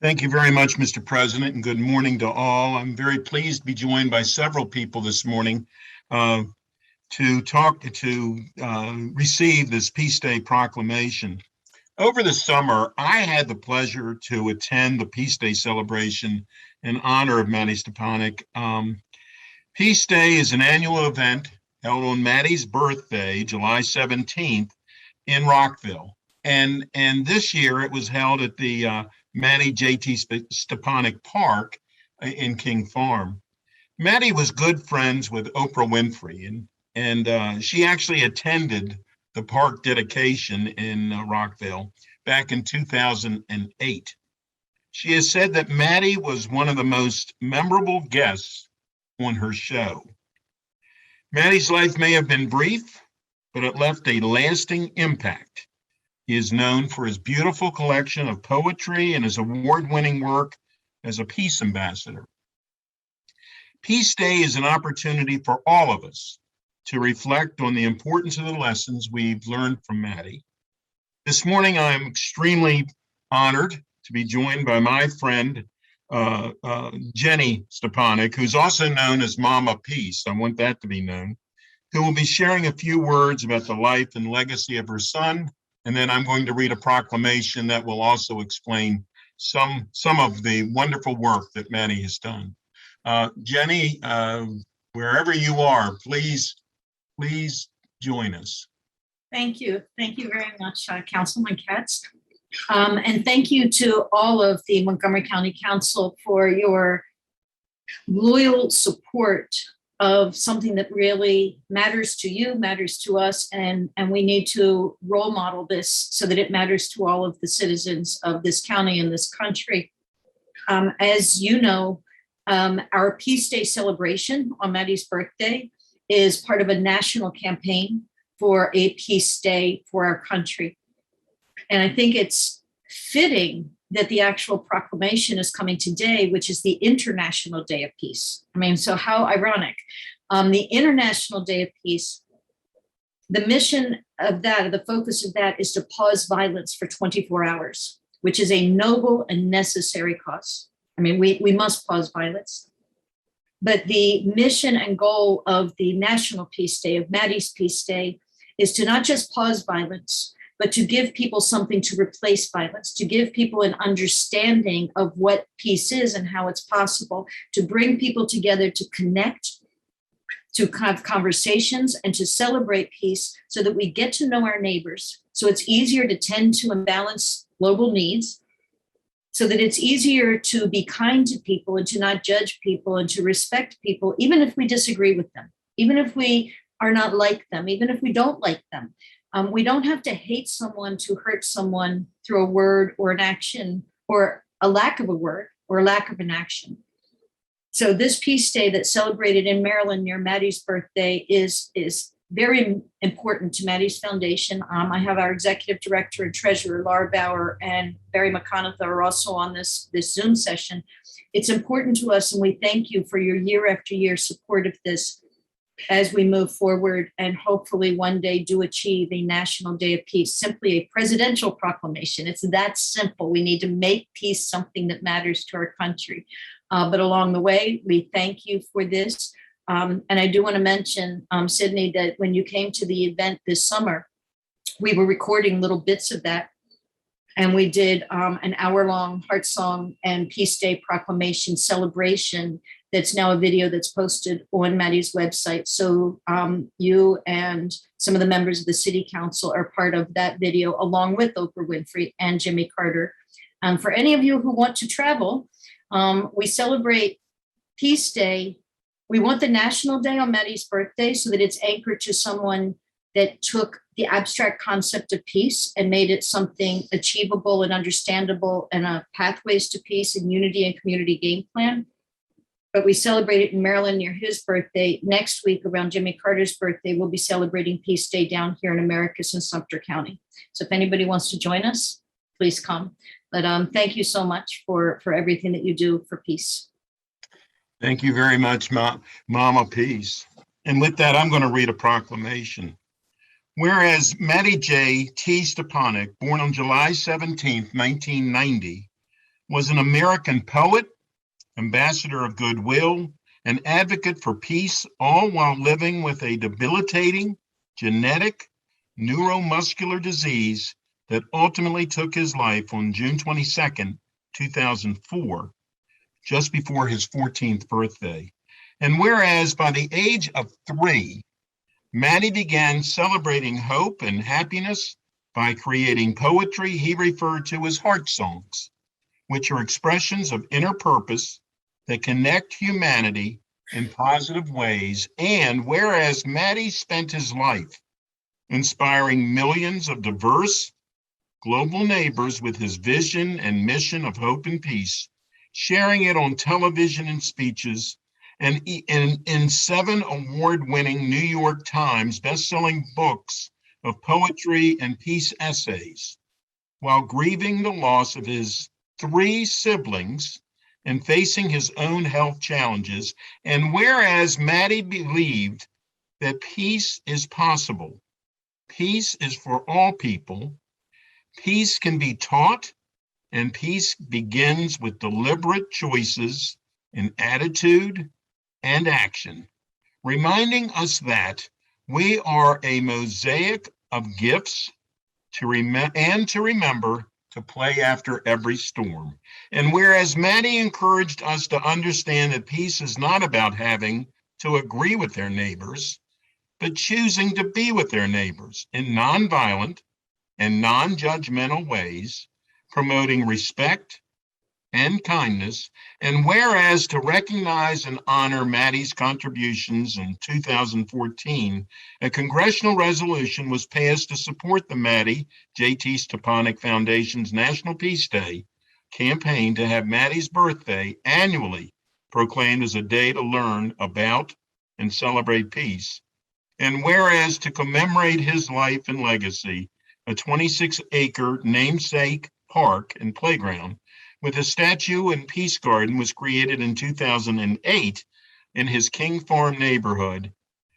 Thank you very much, Mr. President, and good morning to all. I'm very pleased to be joined by several people this morning uh, to receive this Peace Day proclamation. Over the summer, I had the pleasure to attend the Peace Day celebration in honor of Mattie Stepanek. Peace Day is an annual event held on Mattie's birthday, July 17th, in Rockville. And this year it was held at the Mattie J.T. Stepanek Park in King Farm. Mattie was good friends with Oprah Winfrey, and she actually attended the park dedication in Rockville back in 2008. She has said that Mattie was one of the most memorable guests on her show. Mattie's life may have been brief, but it left a lasting impact. He is known for his beautiful collection of poetry and his award-winning work as a peace ambassador. Peace Day is an opportunity for all of us to reflect on the importance of the lessons we've learned from Mattie. This morning, I'm extremely honored to be joined by my friend, Jenny Stepanek, who's also known as Mama Peace. I want that to be known, who will be sharing a few words about the life and legacy of her son. And then I'm going to read a proclamation that will also explain some of the wonderful work that Mattie has done. Jenny, wherever you are, please join us. Thank you. Thank you very much, Councilman Katz. And thank you to all of the Montgomery County Council for your loyal support of something that really matters to you, matters to us, and we need to role model this so that it matters to all of the citizens of this county and this country. As you know, our Peace Day celebration on Mattie's birthday is part of a national campaign for a peace day for our country. And I think it's fitting that the actual proclamation is coming today, which is the International Day of Peace. I mean, so how ironic. The International Day of Peace, the mission of that, or the focus of that, is to pause violence for 24 hours, which is a noble and necessary cause. I mean, we must pause violence. But the mission and goal of the National Peace Day, of Mattie's Peace Day, is to not just pause violence, but to give people something to replace violence, to give people an understanding of what peace is and how it's possible, to bring people together, to connect, to have conversations, and to celebrate peace so that we get to know our neighbors. So it's easier to tend to and balance global needs, so that it's easier to be kind to people and to not judge people and to respect people, even if we disagree with them, even if we are not like them, even if we don't like them. We don't have to hate someone to hurt someone through a word or an action, or a lack of a word or a lack of an action. So this Peace Day that's celebrated in Maryland near Mattie's birthday is very important to Mattie's Foundation. I have our executive director and treasurer, Laura Bauer, and Barry McConaughey are also on this Zoom session. It's important to us, and we thank you for your year after year support of this as we move forward and hopefully one day do achieve a National Day of Peace, simply a presidential proclamation. It's that simple. We need to make peace something that matters to our country. But along the way, we thank you for this. And I do want to mention, Sydney, that when you came to the event this summer, we were recording little bits of that. And we did an hour-long Heart Song and Peace Day proclamation celebration that's now a video that's posted on Mattie's website. So you and some of the members of the City Council are part of that video, along with Oprah Winfrey and Jimmy Carter. For any of you who want to travel, we celebrate Peace Day. We want the National Day on Mattie's birthday so that it's anchored to someone that took the abstract concept of peace and made it something achievable and understandable, and pathways to peace and unity and community game plan. But we celebrate it in Maryland near his birthday. Next week, around Jimmy Carter's birthday, we'll be celebrating Peace Day down here in Americus in Sumter County. So if anybody wants to join us, please come. But thank you so much for everything that you do for peace. Thank you very much, Mama Peace. And with that, I'm going to read a proclamation. Whereas Mattie J.T. Stepanek, born on July 17, 1990, was an American poet, ambassador of goodwill, an advocate for peace, all while living with a debilitating genetic neuromuscular disease that ultimately took his life on June 22nd, 2004, just before his 14th birthday. And whereas by the age of 3, Mattie began celebrating hope and happiness by creating poetry he referred to as heart songs, which are expressions of inner purpose that connect humanity in positive ways. And whereas Mattie spent his life inspiring millions of diverse global neighbors with his vision and mission of hope and peace, sharing it on television and speeches, and in 7 award-winning New York Times best-selling books of poetry and peace essays, while grieving the loss of his 3 siblings and facing his own health challenges. And whereas Mattie believed that peace is possible, peace is for all people, peace can be taught, and peace begins with deliberate choices in attitude and action, reminding us that we are a mosaic of gifts to remember to play after every storm. And whereas Mattie encouraged us to understand that peace is not about having to agree with their neighbors, but choosing to be with their neighbors in nonviolent and non-judgmental ways, promoting respect and kindness. And whereas to recognize and honor Mattie's contributions in 2014, a congressional resolution was passed to support the Mattie J.T. Stepanek Foundation's National Peace Day campaign to have Mattie's birthday annually proclaimed as a day to learn about and celebrate peace. And whereas to commemorate his life and legacy, a 26-acre namesake park and playground with a statue and peace garden was created in 2008 in his King Farm neighborhood,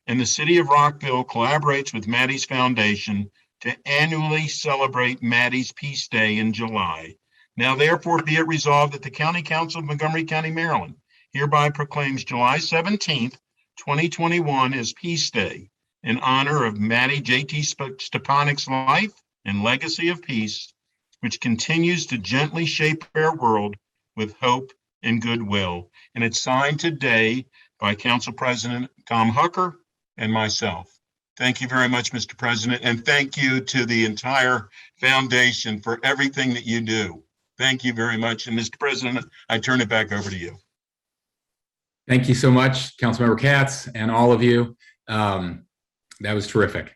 and the city of Rockville collaborates with Mattie's Foundation to annually celebrate Mattie's Peace Day in July. Now therefore be it resolved that the County Council of Montgomery County, Maryland hereby proclaims July 17th, 2021 as Peace Day in honor of Mattie J.T. Stepanek's life and legacy of peace, which continues to gently shape our world with hope and goodwill. And it's signed today by Council President Tom Hucker and myself. Thank you very much, Mr. President, and thank you to the entire foundation for everything that you do. Thank you very much. And Mr. President, I turn it back over to you. Thank you so much, Councilmember Katz, and all of you. That was terrific.